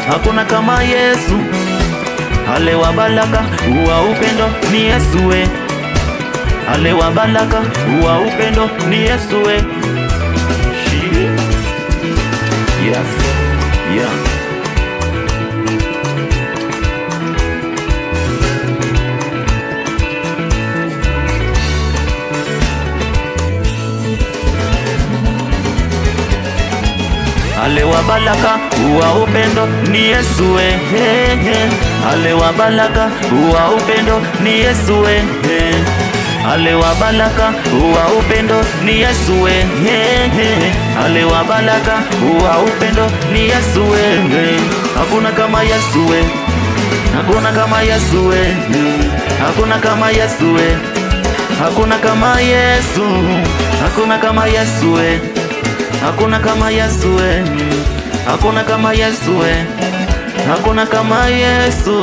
hakuna kama Yesu. Ale wa baraka wa upendo ni Yesu we. Ale wa baraka wa upendo ni Yesu we. Yes, yeah. Ale wa baraka wa upendo ni Yesu we. Ale wa baraka wa upendo ni Yesu we. Ale wa baraka wa upendo ni Yesu we. Ale wa baraka wa upendo ni Yesu we. Hakuna kama Yesu we. Hakuna kama Yesu we. Hakuna kama Yesu we. Hakuna kama Yesu. Hakuna kama Yesu we. Hakuna kama Yesu we. Hakuna kama Yesu we. Hakuna kama Yesu.